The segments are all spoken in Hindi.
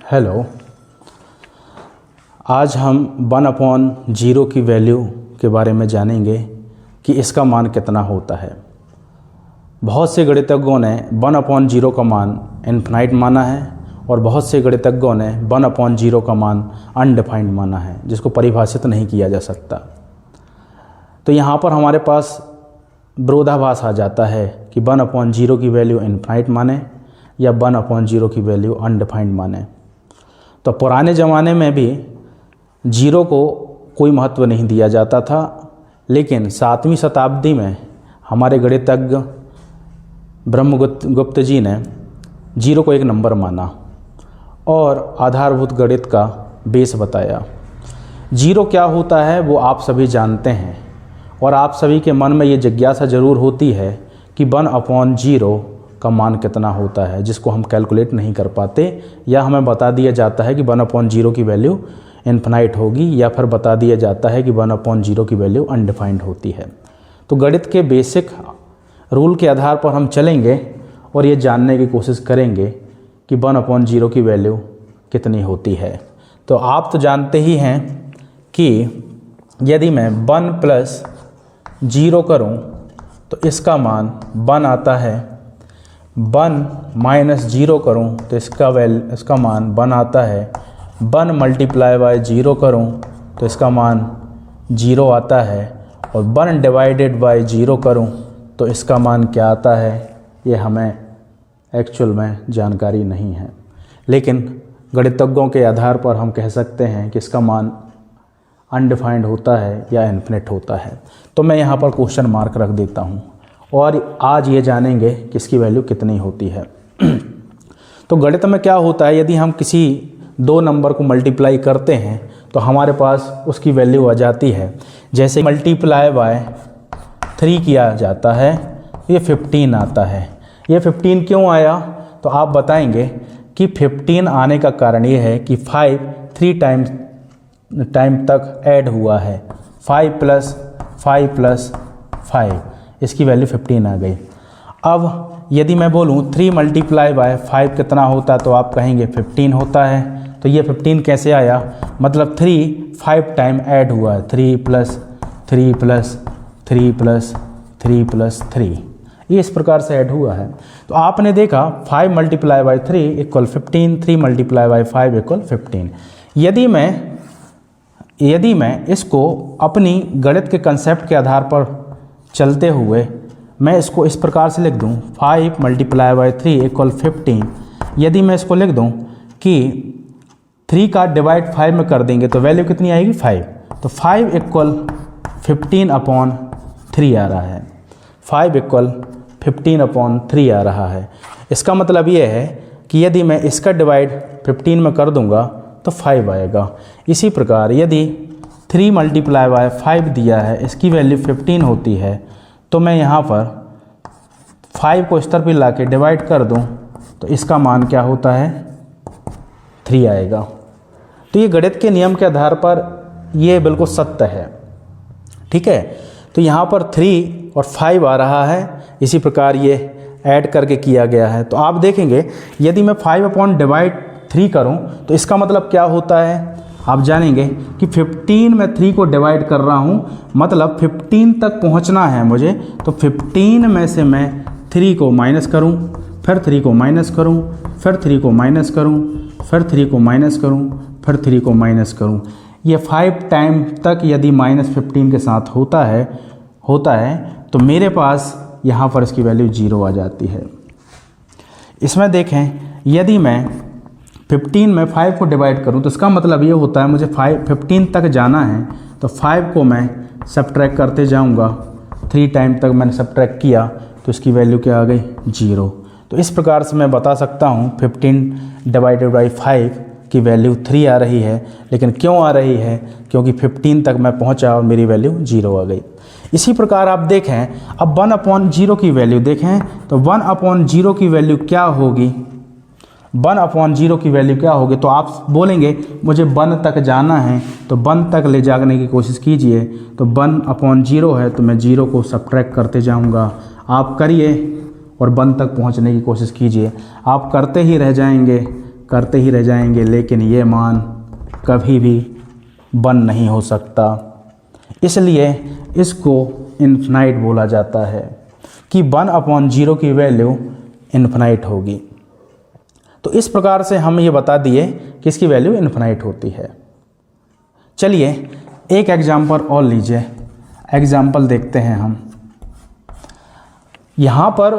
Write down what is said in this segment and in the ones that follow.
हेलो, आज हम 1/0 की वैल्यू के बारे में जानेंगे कि इसका मान कितना होता है। बहुत से गणितज्ञों ने 1/0 का मान इनफाइनाइट माना है और बहुत से गणितज्ञों ने 1/0 का मान अनडिफाइंड माना है, जिसको परिभाषित नहीं किया जा सकता। तो यहाँ पर हमारे पास विरोधाभास आ जाता है कि 1/0 की वैल्यू इनफाइनाइट माने या 1/0 की वैल्यू अनडिफाइंड माने। तो पुराने ज़माने में भी 0 को कोई महत्व नहीं दिया जाता था, लेकिन 7वीं शताब्दी में हमारे गणितज्ञ ब्रह्मगुप्त जी ने 0 को एक नंबर माना और आधारभूत गणित का बेस बताया। 0 क्या होता है वो आप सभी जानते हैं और आप सभी के मन में ये जिज्ञासा ज़रूर होती है कि 1/0 का मान कितना होता है, जिसको हम कैलकुलेट नहीं कर पाते, या हमें बता दिया जाता है कि 1/0 की वैल्यू इनफाइनाइट होगी, या फिर बता दिया जाता है कि 1/0 की वैल्यू अनडिफाइंड होती है। तो गणित के बेसिक रूल के आधार पर हम चलेंगे और ये जानने की कोशिश करेंगे कि 1/0 की वैल्यू कितनी होती है। तो आप तो जानते ही हैं कि यदि मैं 1 + 0 करूं तो इसका मान 1 आता है। 1 - 0 करूं तो इसका मान 1 आता है। 1 × 0 करूं तो इसका मान 0 आता है और 1 / 0 करूं तो इसका मान क्या आता है, ये हमें एक्चुअल में जानकारी नहीं है, लेकिन गणितज्ञों के आधार पर हम कह सकते हैं कि इसका मान अनडिफाइंड होता है या इन्फिनिट होता है। तो मैं यहाँ पर क्वेश्चन मार्क रख देता हूँ और आज ये जानेंगे कि इसकी वैल्यू कितनी होती है। तो गणित में क्या होता है, यदि हम किसी 2 नंबर को मल्टीप्लाई करते हैं तो हमारे पास उसकी वैल्यू आ जाती है। जैसे मल्टीप्लाई बाय 3 किया जाता है, ये 15 आता है। ये 15 क्यों आया, तो आप बताएंगे कि 15 आने का कारण ये है कि 5 3 टाइम तक ऐड हुआ है। 5 + 5 + 5, इसकी वैल्यू 15 आ गई। अब यदि मैं बोलूँ 3 × 5 कितना होता, तो आप कहेंगे 15 होता है। तो ये 15 कैसे आया, मतलब 3 5 टाइम ऐड हुआ है। 3 + 3 + 3 + 3 + 3, ये इस प्रकार से ऐड हुआ है। तो आपने देखा 5 × 3 = 15, 3 × 5 = 15। यदि मैं इसको अपनी गणित के कंसेप्ट के आधार पर चलते हुए मैं इसको इस प्रकार से लिख दूं, 5 × 3 = 15। यदि मैं इसको लिख दूं कि 3 का डिवाइड 5 में कर देंगे तो वैल्यू कितनी आएगी, 5। तो 5 = 15/3 आ रहा है। 5 = 15/3 आ रहा है। इसका मतलब ये है कि यदि मैं इसका डिवाइड 15 में कर दूंगा तो 5 आएगा। इसी प्रकार यदि 3 × 5 दिया है, इसकी वैल्यू 15 होती है, तो मैं यहाँ पर 5 को इस तरफ ला के डिवाइड कर दूँ तो इसका मान क्या होता है, 3 आएगा। तो ये गणित के नियम के आधार पर ये बिल्कुल सत्य है, ठीक है। तो यहाँ पर 3 और 5 आ रहा है, इसी प्रकार ये ऐड करके किया गया है। तो आप देखेंगे यदि मैं 5/3 करूँ तो इसका मतलब क्या होता है, आप जानेंगे कि 15 में 3 को डिवाइड कर रहा हूँ, मतलब 15 तक पहुँचना है मुझे। तो 15 में से मैं 3 को माइनस करूँ, फिर 3 को माइनस करूँ, फिर 3 को माइनस करूँ, फिर 3 को माइनस करूँ, फिर 3 को माइनस करूँ। ये 5 टाइम तक यदि -15 के साथ होता है तो मेरे पास यहाँ पर इसकी वैल्यू 0 आ जाती है। इसमें देखें, यदि मैं 15 में 5 को डिवाइड करूं तो इसका मतलब ये होता है मुझे 15 तक जाना है, तो 5 को मैं सब्ट्रैक्ट करते जाऊंगा। 3 टाइम तक मैंने सब्ट्रैक्ट किया तो इसकी वैल्यू क्या आ गई, 0। तो इस प्रकार से मैं बता सकता हूं 15 / 5 की वैल्यू 3 आ रही है। लेकिन क्यों आ रही है, क्योंकि 15 तक मैं पहुंचा और मेरी वैल्यू 0 आ गई। इसी प्रकार आप देखें, अब 1/0 की वैल्यू देखें तो 1/0 की वैल्यू क्या होगी, 1/0 की वैल्यू क्या होगी। तो आप बोलेंगे मुझे 1 तक जाना है, तो 1 तक ले जाने की कोशिश कीजिए। तो 1/0 है तो मैं 0 को सब्ट्रैक्ट करते जाऊंगा। आप करिए और 1 तक पहुंचने की कोशिश कीजिए, आप करते ही रह जाएंगे, करते ही रह जाएंगे, लेकिन ये मान कभी भी 1 नहीं हो सकता। इसलिए इसको इन्फिनाइट बोला जाता है कि 1/0 की वैल्यू इन्फिनाइट होगी। तो इस प्रकार से हम ये बता दिए कि इसकी वैल्यू इन्फिनाइट होती है। चलिए एक एग्जाम्पल और लीजिए, एग्जाम्पल देखते हैं हम। यहाँ पर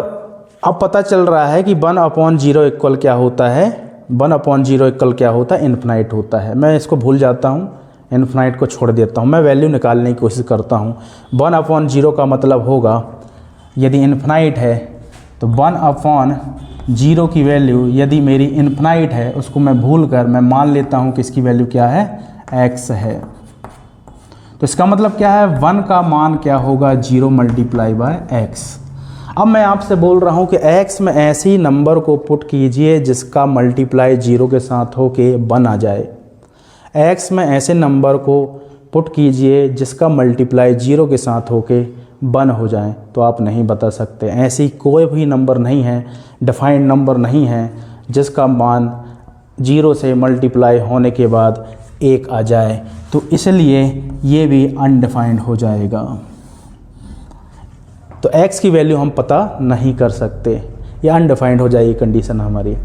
अब पता चल रहा है कि 1/0 इक्वल क्या होता है, 1/0 इक्वल क्या होता है, इन्फिनाइट होता है। मैं इसको भूल जाता हूँ, इन्फिनाइट को छोड़ देता हूँ, मैं वैल्यू निकालने की कोशिश करता हूँ। 1/0 का मतलब होगा, यदि इन्फिनाइट है तो 1/0 की वैल्यू यदि मेरी इन्फिनाइट है, उसको मैं भूल कर मैं मान लेता हूँ कि इसकी वैल्यू क्या है, x है। तो इसका मतलब क्या है, 1 का मान क्या होगा, 0 × x। अब मैं आपसे बोल रहा हूँ कि x में ऐसे ही नंबर को पुट कीजिए जिसका मल्टीप्लाई 0 के साथ हो के 1 आ जाए। x में ऐसे नंबर को पुट कीजिए जिसका मल्टीप्लाई 0 के साथ हो के 1 हो जाए, तो आप नहीं बता सकते। ऐसी कोई भी नंबर नहीं है, डिफाइंड नंबर नहीं है जिसका मान 0 से मल्टीप्लाई होने के बाद 1 आ जाए, तो इसलिए ये भी अनडिफाइंड हो जाएगा। तो x की वैल्यू हम पता नहीं कर सकते, ये अनडिफाइंड हो जाएगी कंडीशन हमारी।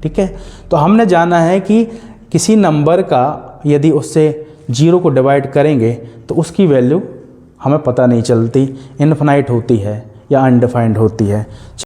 ठीक है, तो हमने जाना है कि किसी नंबर का यदि उससे 0 को डिवाइड करेंगे तो उसकी वैल्यू हमें पता नहीं चलती, इनफिनाइट होती है या अनडिफाइंड होती है।